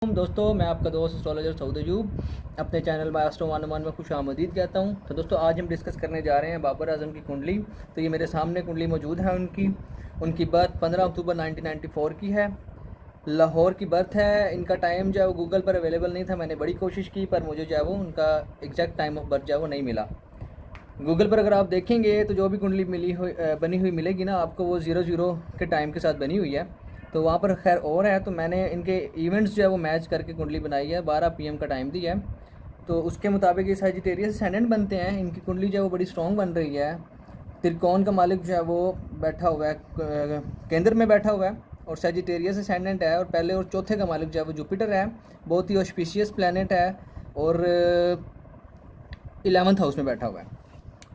दोस्तों, मैं आपका दोस्त एस्ट्रोलॉजर सऊद अयूब अपने चैनल में एस्ट्रो 101 में खुश आमदीद कहता हूं। तो दोस्तों, आज हम डिस्कस करने जा रहे हैं बाबर आजम की कुंडली। तो ये मेरे सामने कुंडली मौजूद है। उनकी बर्थ 15 अक्टूबर 1994 की है। लाहौर की बर्थ है। इनका टाइम जो है वो गूगल पर अवेलेबल नहीं था। मैंने बड़ी कोशिश की पर मुझे जो है वो उनका एग्जैक्ट टाइम ऑफ बर्थ जो है वो नहीं मिला। गूगल पर अगर आप देखेंगे तो जो भी कुंडली बनी हुई मिलेगी ना आपको, वो 00 के टाइम के साथ बनी हुई है। तो वहाँ पर खैर और है, तो मैंने इनके इवेंट्स जो है वो मैच करके कुंडली बनाई है। 12 PM का टाइम दिया है। तो उसके मुताबिक ये सजिटेरियस असेंडेंट बनते हैं। इनकी कुंडली जो है वो बड़ी स्ट्रॉन्ग बन रही है। त्रिकोण का मालिक जो है वो बैठा हुआ है, केंद्र में बैठा हुआ है और सजिटेरियस असेंडेंट है। और पहले और चौथे का मालिक जो है वो जुपिटर है। बहुत ही ऑस्पिशियस प्लैनेट है और 11th हाउस में बैठा हुआ है।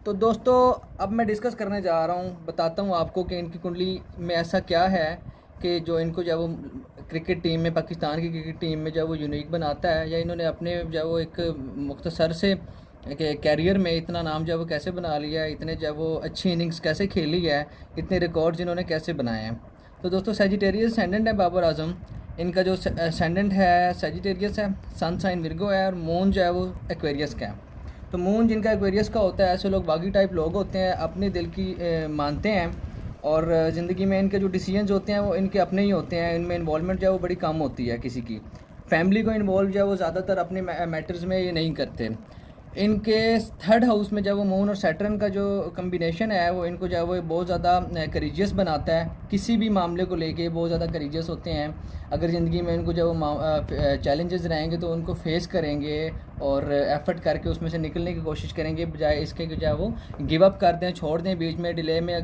तो दोस्तों, अब मैं डिस्कस करने जा रहा हूँ, बताता हूँ आपको कि इनकी कुंडली में ऐसा क्या है कि जो इनको जो है वो क्रिकेट टीम में, पाकिस्तान की क्रिकेट टीम में जो है वो यूनिक बनाता है, या इन्होंने अपने जो है वो एक मुख्तसर से कैरियर में इतना नाम जो है वो कैसे बना लिया है, इतने जो है वो अच्छी इनिंग्स कैसे खेली है, इतने रिकॉर्ड्स इन्होंने कैसे बनाए हैं। तो दोस्तों, सेजिटेरियस असेंडेंट है बाबर आजम। इनका जो असेंडेंट है सेजिटेरियस है, सन साइन विर्गो है और मून जो है वो एक्वेरियस का है। तो मून जिनका एक्वेरियस का होता है, ऐसे लोग बागी टाइप लोग होते हैं, अपने दिल की मानते हैं और ज़िंदगी में इनके जो डिसीजंस होते हैं वो इनके अपने ही होते हैं। इनमें इन्वॉल्वमेंट जो है वो बड़ी कम होती है किसी की। फैमिली को इन्वॉल्व जो है वो ज़्यादातर अपने मैटर्स में ये नहीं करते। इनके थर्ड हाउस में जब वो मून और सैटर्न का जो कम्बिनेशन है वो इनको जो है वो बहुत ज़्यादा करीजियस बनाता है। किसी भी मामले को लेके बहुत ज़्यादा करीजियस होते हैं। अगर ज़िंदगी में इनको जब वो चैलेंजेस रहेंगे तो उनको फेस करेंगे और एफर्ट करके उसमें से निकलने की कोशिश करेंगे, बजाय इसके कि जो है वो गिव अप कर दें, छोड़ दें, बीच में डिले में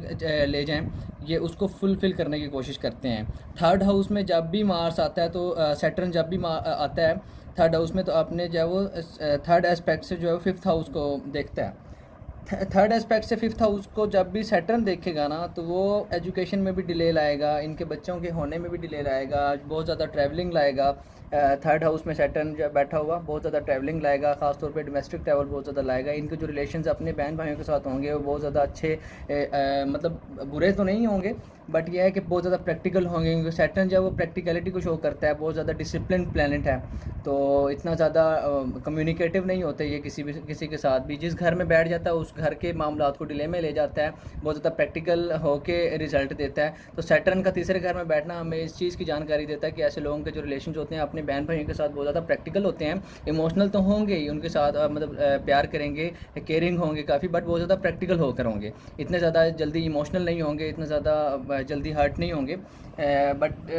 ले जाएं। ये उसको फुलफ़िल करने की कोशिश करते हैं। थर्ड हाउस में जब भी मार्स आता है तो सैटर्न जब भी आता है थर्ड हाउस में, तो आपने जो है वो थर्ड एस्पेक्ट से जो है फिफ्थ हाउस को देखता है। थर्ड एस्पेक्ट से फिफ्थ हाउस को जब भी सैटर्न देखेगा ना, तो वो एजुकेशन में भी डिले लाएगा, इनके बच्चों के होने में भी डिले लाएगा, बहुत ज़्यादा ट्रैवलिंग लाएगा। थर्ड हाउस में सैटर्न जब बैठा हुआ बहुत ज़्यादा ट्रैवलिंग लाएगा, ख़ासतौर पे डोमेस्टिक ट्रैवल बहुत ज़्यादा लाएगा। इनके जो रिलेशंस अपने बहन भाइयों के साथ होंगे वो बहुत ज़्यादा अच्छे, मतलब बुरे तो नहीं होंगे, बट यह है कि बहुत ज़्यादा प्रैक्टिकल होंगे, क्योंकि सैटर्न जो है वो प्रैक्टिकलिटी को शो करता है। बहुत ज़्यादा डिसिप्लिन प्लैनेट है, तो इतना ज़्यादा कम्युनिकेटिव नहीं होते ये किसी के साथ भी। जिस घर में बैठ जाता है उस घर के मामलात को डिले में ले जाता है, बहुत ज़्यादा प्रैक्टिकल होके रिजल्ट देता है। तो सैटर्न का तीसरे घर में बैठना हमें इस चीज़ की जानकारी देता है कि ऐसे लोगों के जो रिलेशन होते हैं अपने बहन भाइयों के साथ बहुत ज़्यादा प्रैक्टिकल होते हैं। इमोशनल तो होंगे ही उनके साथ, मतलब प्यार करेंगे, केयरिंग होंगे काफ़ी, बट बहुत ज़्यादा प्रैक्टिकल होकर होंगे। इतने ज़्यादा जल्दी इमोशनल नहीं होंगे, इतना ज़्यादा जल्दी हर्ट नहीं होंगे। बट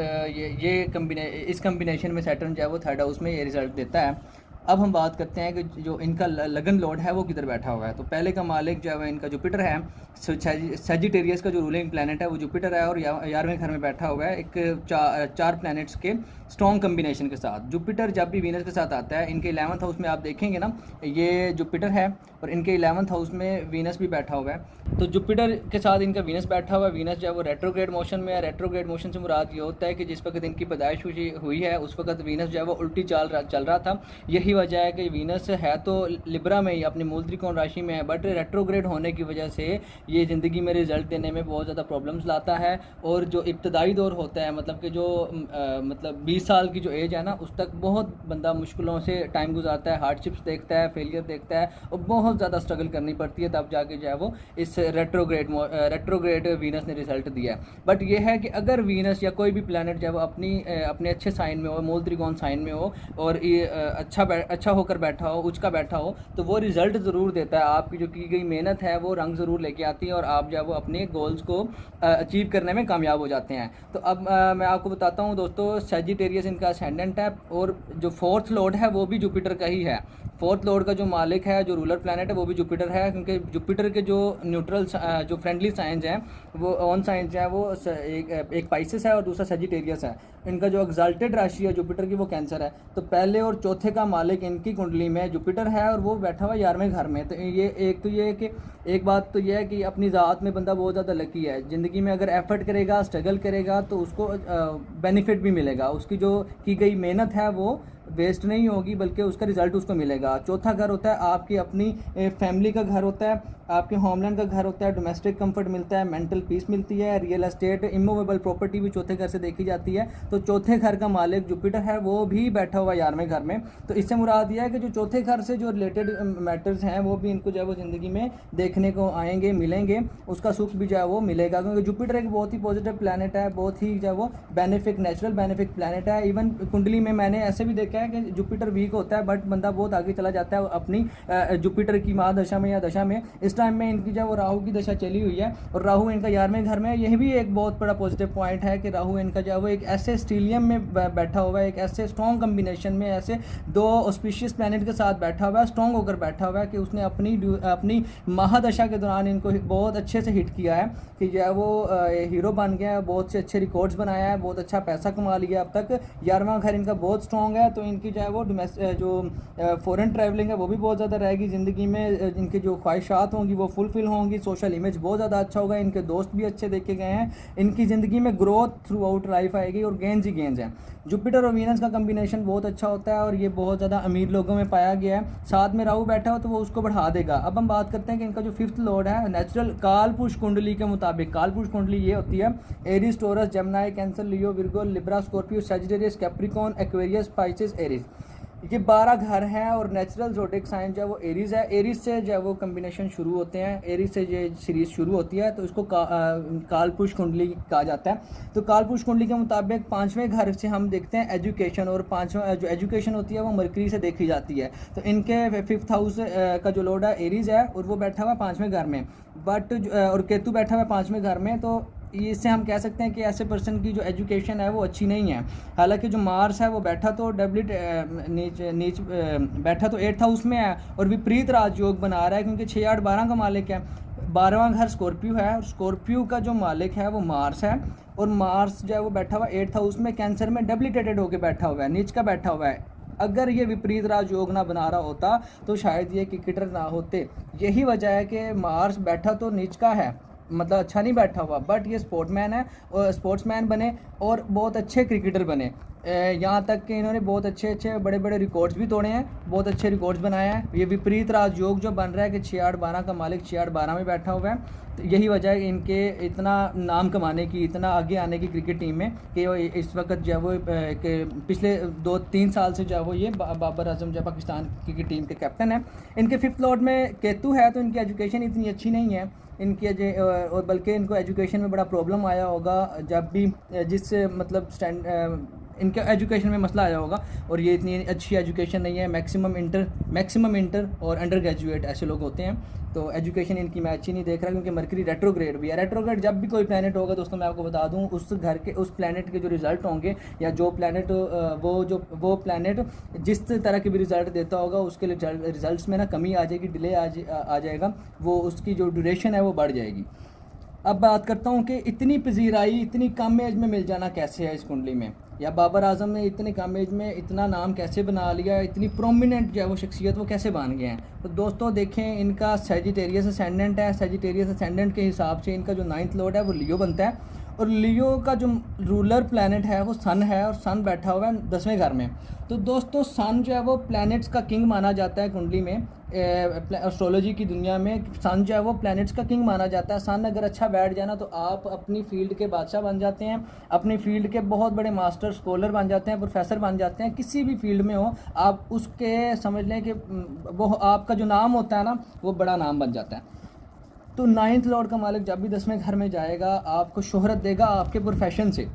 इस कम्बिनेशन में सैटर्न जो है वो थर्ड हाउस में ये रिजल्ट देता है। अब हम बात करते हैं कि जो इनका लगन लॉर्ड है वो किधर बैठा हुआ है। तो पहले का मालिक जो है इनका जुपिटर है। सजिटेरियस का जो रूलिंग प्लैनेट है वो जुपिटर है और 11वें घर में बैठा हुआ है, एक चार प्लैनेट्स के स्ट्रॉन्ग कम्बिनेशन के साथ। जुपिटर जब भी वीनस के साथ आता है, इनके 11th हाउस में आप देखेंगे ना, ये जुपिटर है और इनके 11th हाउस में वीनस भी बैठा हुआ है। तो जुपिटर के साथ इनका वीनस बैठा हुआ है। वीनस जो है वो रेट्रोग्रेड मोशन में है। रेट्रोग्रेड मोशन से मुराद ये होता है कि जिस वक्त इनकी पैदाइश हुई है उस वक्त वीनस जो है वो उल्टी चल रहा था। यही वजह है कि वीनस है तो लिब्रा में ही अपनी मूल त्रिकोण राशि में है, बट रेट्रोग्रेड होने की वजह से ये ज़िंदगी में रिजल्ट देने में बहुत ज़्यादा प्रॉब्लम्स लाता है। और जो इब्तदाई दौर होता है, मतलब कि जो मतलब 20 साल की जो एज है ना, उस तक बहुत बंदा मुश्किलों से टाइम गुजारता है, हार्डशिप्स देखता है, फेलियर देखता है और बहुत ज़्यादा स्ट्रगल करनी पड़ती है, तब जाके जो है वो इस रेट्रोग्रेड वीनस ने रिजल्ट दिया है। बट ये है कि अगर वीनस या कोई भी प्लैनेट जब अपने अच्छे साइन में हो, मूल त्रिकोण साइन में हो और ये अच्छा होकर बैठा हो, उचका बैठा हो, तो वो रिजल्ट ज़रूर देता है। आपकी जो की गई मेहनत है वो रंग ज़रूर लेके आती है और आप जो है वो अपने गोल्स को अचीव करने में कामयाब हो जाते हैं। तो अब मैं आपको बताता हूँ दोस्तों, सजिटेरियस इनका असेंडेंट है और जो फोर्थ लॉर्ड है वो भी जुपिटर का ही है। फोर्थ लॉर्ड का जो मालिक है, जो रूलर प्लैनेट है, वो भी जुपिटर है, क्योंकि जुपिटर के जो न्यूट्रल जो फ्रेंडली साइंस हैं, वो ऑन साइंस हैं, वो एक पाइसेस है और दूसरा सजिटेरियस है। इनका जो एग्जाल्टेड राशि है जुपिटर की वो कैंसर है। तो पहले और चौथे का मालिक इनकी कुंडली में जुपिटर है और वो बैठा हुआ 11वें घर में। तो एक बात तो ये है कि अपनी ज़ात में बंदा बहुत ज़्यादा लकी है। ज़िंदगी में अगर एफर्ट करेगा, स्ट्रगल करेगा, तो उसको बेनिफिट भी मिलेगा। उसकी जो की गई मेहनत है वो वेस्ट नहीं होगी, बल्कि उसका रिजल्ट उसको मिलेगा। चौथा घर होता है आपकी अपनी फैमिली का घर होता है, आपके होमलैंड का घर होता है, डोमेस्टिक कंफर्ट मिलता है, मेंटल पीस मिलती है, रियल एस्टेट इमूवेबल प्रॉपर्टी भी चौथे घर से देखी जाती है। तो चौथे घर का मालिक जुपिटर है, वो भी बैठा हुआ 11वें घर में। तो इससे मुराद यह है कि जो चौथे घर से जो रिलेटेड मैटर्स हैं वो भी इनको जो है वो ज़िंदगी में देखने को आएंगे, मिलेंगे, उसका सुख भी जो है वो मिलेगा, क्योंकि जुपिटर एक बहुत ही पॉजिटिव प्लानट है, बहुत ही जो है वो बेनिफिक नेचुरल बेनिफिक प्लानट है। इवन कुंडली में मैंने ऐसे भी देखा है कि जुपिटर वीक होता है बट बंदा बहुत आगे चला जाता है अपनी जुपिटर की महादशा में या दशा में। इस टाइम में इनकी जो वो राहु की दशा चली हुई है और राहु इनका 11वें घर में है। यह भी एक बहुत बड़ा पॉजिटिव पॉइंट है कि राहु इनका जो है वो एक ऐसे स्टीलियम में बैठा हुआ है, एक ऐसे स्ट्रॉन्ग कम्बिनेशन में, ऐसे दो ऑस्पिशियस प्लैनेट के साथ बैठा हुआ है, स्ट्रॉन्ग होकर बैठा हुआ है कि उसने अपनी महादशा के दौरान इनको बहुत अच्छे से हिट किया है कि जो है वो हीरो बन गया है, बहुत से अच्छे रिकॉर्ड्स बनाया है, बहुत अच्छा पैसा कमा लिया अब तक। 11वां घर इनका बहुत स्ट्रॉन्ग है, तो इनकी जो है वो जो फॉरेन ट्रैवलिंग है वो भी बहुत ज़्यादा रहेगी ज़िंदगी में, इनकी जो ख्वाहिशात होंगी वो फुलफिल होंगी, सोशल इमेज बहुत ज़्यादा अच्छा होगा, इनके दोस्त भी अच्छे देखे गए हैं, इनकी ज़िंदगी में ग्रोथ थ्रू आउट लाइफ आएगी और गेंस ही गेंस हैं। जुपिटर और वीनस का कम्बिनेशन बहुत अच्छा होता है और ये बहुत ज़्यादा अमीर लोगों में पाया गया है। साथ में राहु बैठा हो तो वो उसको बढ़ा देगा। अब हम बात करते हैं कि इनका जो फिफ्थ लॉर्ड है नेचुरल कालपुरुष कुंडली के मुताबिक, कालपुरुष कुंडली ये होती है Aries, Taurus, Gemini, Cancer, Leo, Virgo, Libra, Scorpio, Sagittarius, Capricorn, Aquarius, Pisces, Aries. ये 12 घर हैं और नेचुरल ज़ोडिएक साइन जो है वो एरीज है। एरीज से जो है वो कम्बिनेशन शुरू होते हैं, एरीज से ये सीरीज़ शुरू होती है, तो इसको कालपुरुष कुंडली कहा जाता है। तो कालपुरुष कुंडली के मुताबिक 5वें घर से हम देखते हैं एजुकेशन, और 5वां जो एजुकेशन होती है वो मरकरी से देखी जाती है। तो इनके 5th हाउस का जो लॉर्ड है एरीज है और वो बैठा हुआ 5वें घर में, बट और केतु बैठा हुआ 5वें घर में। तो इससे हम कह सकते हैं कि ऐसे पर्सन की जो एजुकेशन है वो अच्छी नहीं है। हालांकि जो मार्स है वो बैठा तो नीच बैठा तो 8th हाउस में है और विपरीत राजयोग बना रहा है, क्योंकि 6, 8, 12 का मालिक है। 12वां घर स्कॉर्पियो है और स्कॉर्पियो का जो मालिक है वो मार्स है, और मार्स जो है वो बैठा हुआ 8th हाउस में कैंसर में डेबिलिटेटेड होकर बैठा हुआ है, नीच का बैठा हुआ है। अगर ये विपरीत राजयोग ना बना रहा होता तो शायद ये क्रिकेटर ना होते। यही वजह है कि मार्स बैठा तो नीच का है, मतलब अच्छा नहीं बैठा हुआ, बट ये स्पोर्ट्समैन है और स्पोर्ट्समैन बने और बहुत अच्छे क्रिकेटर बने। यहाँ तक कि इन्होंने बहुत अच्छे बड़े बड़े रिकॉर्ड्स भी तोड़े हैं, बहुत अच्छे रिकॉर्ड्स बनाए हैं। ये विपरीत राजयोग जो बन रहा है कि 6, 8, 12 का मालिक 6, 8, 12 में बैठा हुआ है, तो यही वजह है इनके इतना नाम कमाने की, इतना आगे आने की क्रिकेट टीम में कि वो इस वक्त जो है वो पिछले 2-3 साल से जो है वो ये बाबर आजम जो है पाकिस्तान क्रिकेट टीम के कैप्टन है। इनके 5th लॉर्ड में केतु है, तो इनकी एजुकेशन इतनी अच्छी नहीं है इनकी, और बल्कि इनको एजुकेशन में बड़ा प्रॉब्लम आया होगा जब भी जिस मतलब इनके एजुकेशन में मसला आया होगा, और ये इतनी अच्छी एजुकेशन नहीं है। मैक्सिमम इंटर और अंडर ग्रेजुएट ऐसे लोग होते हैं, तो एजुकेशन इनकी मैं अच्छी नहीं देख रहा, क्योंकि मरकरी रेट्रोग्रेड भी है। रेट्रोग्रेड जब भी कोई प्लैनेट होगा दोस्तों मैं आपको बता दूं, उस घर के उस प्लैनेट के जो रिज़ल्ट होंगे, या जो प्लैनेट वो प्लैनेट जिस तरह के भी रिज़ल्ट देता होगा उसके रिजल्ट्स में ना कमी आ जाएगी, डिले आ जाएगा, वो उसकी जो ड्यूरेशन है वो बढ़ जाएगी। अब बात करता हूँ कि इतनी पजीराई इतनी कम एज में मिल जाना कैसे है इस कुंडली में, या बाबर आजम ने इतने कम एज में इतना नाम कैसे बना लिया, इतनी प्रोमिनेंट जो है वो शख्सियत वो कैसे बन गए हैं। तो दोस्तों देखें, इनका सेजिटेरियस असेंडेंट है, सेजिटेरियस असेंडेंट के हिसाब से इनका जो 9th लॉर्ड है वो लियो बनता है, और लियो का जो रूलर प्लैनेट है वो सन है, और सन बैठा हुआ है 10वें घर में। तो दोस्तों सन जो है वो प्लैनेट्स का किंग माना जाता है कुंडली में, एस्ट्रोलॉजी की दुनिया में सन जो है वो प्लैनेट्स का किंग माना जाता है। सन अगर अच्छा बैठ जाए ना तो आप अपनी फील्ड के बादशाह बन जाते हैं, अपनी फील्ड के बहुत बड़े मास्टर स्कॉलर बन जाते हैं, प्रोफेसर बन जाते हैं, किसी भी फील्ड में हो आप उसके समझ लें कि वो आपका जो नाम होता है ना वो बड़ा नाम बन जाता है। तो 9th लॉर्ड का मालिक जब भी 10वें घर में जाएगा आपको शोहरत देगा आपके प्रोफेशन से।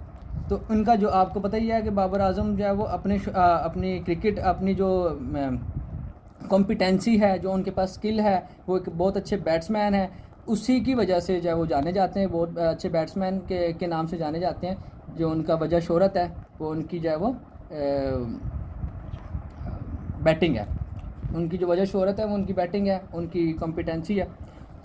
तो उनका जो आपको पता ही है कि बाबर आजम जो है वो अपनी क्रिकेट, अपनी जो कॉम्पिटेंसी है, जो उनके पास स्किल है, वो एक बहुत अच्छे बैट्समैन है, उसी की वजह से जो है वो जाने जाते हैं, बहुत अच्छे बैट्समैन के नाम से जाने जाते हैं। जो उनका वजह शोहरत है वो उनकी जो है वो बैटिंग है, उनकी जो वजह शोहरत है वो उनकी बैटिंग है, उनकी कॉम्पिटेंसी है।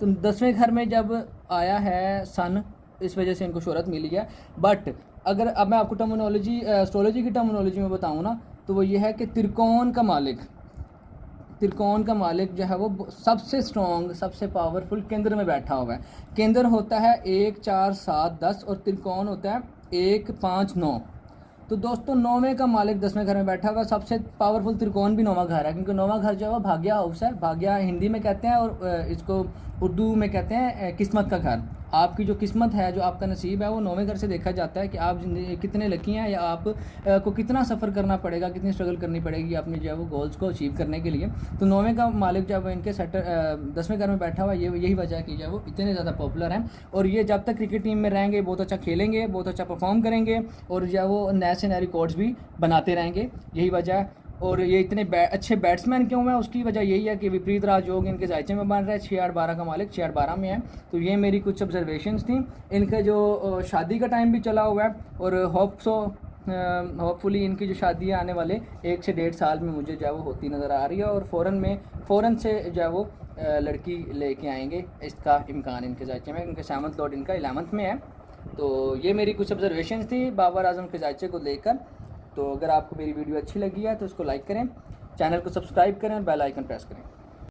तो 10वें घर में जब आया है सन, इस वजह से इनको शोहरत मिली है। बट अगर अब मैं आपको टर्मिनोलॉजी, एस्ट्रोलॉजी की टर्मिनोलॉजी में बताऊँ ना, तो वो ये है कि त्रिकोण का मालिक जो है वो सबसे स्ट्रॉन्ग, सबसे पावरफुल केंद्र में बैठा हुआ है। केंद्र होता है 1, 4, 7, 10 और त्रिकोण होता है 1, 5, 9। तो दोस्तों 9वें का मालिक 10वें घर में बैठा हुआ है। सबसे पावरफुल त्रिकोण भी 9वां घर है, क्योंकि 9वां घर जो है वो भाग्य हाउस है। भाग्य हिंदी में कहते हैं, और इसको उर्दू में कहते हैं किस्मत का घर। आपकी जो किस्मत है, जो आपका नसीब है, वो 9वें घर से देखा जाता है कि आप जिंदगी कितने लकी हैं, या आप को कितना सफ़र करना पड़ेगा, कितनी स्ट्रगल करनी पड़ेगी अपने जो है वो गोल्स को अचीव करने के लिए। तो 9वें का मालिक जब इनके 10वें घर में बैठा हुआ है, यही वजह है कि जो है वो इतने ज़्यादा पॉपुलर हैं। और ये जब तक क्रिकेट टीम में रहेंगे बहुत अच्छा खेलेंगे, बहुत अच्छा परफॉर्म करेंगे, और जो है वो नए से नए रिकॉर्ड्स भी बनाते रहेंगे, यही वजह है। और ये इतने अच्छे बैट्समैन क्यों हैं, उसकी वजह यही है कि विपरीत राजयोग इनके जायचे में बन रहा है। 6-8-12 का मालिक 6-8-12 में है। तो ये मेरी कुछ ऑब्जर्वेशंस थी। इनका जो शादी का टाइम भी चला हुआ है, और होपफुली इनकी जो शादी है आने वाले 1 से 1.5 साल में मुझे जो है वो होती नज़र आ रही है। और फ़ौरन से जो है वो लड़की लेके आएंगे, इसका इम्कान इनके जायचे में। इनके 7th लॉर्ड इनका 11th में है। तो ये मेरी कुछ ऑब्जर्वेशंस थी बाबर आजम के जायचे को लेकर। तो अगर आपको मेरी वीडियो अच्छी लगी है तो इसको लाइक करें, चैनल को सब्सक्राइब करें और बेल आइकन प्रेस करें।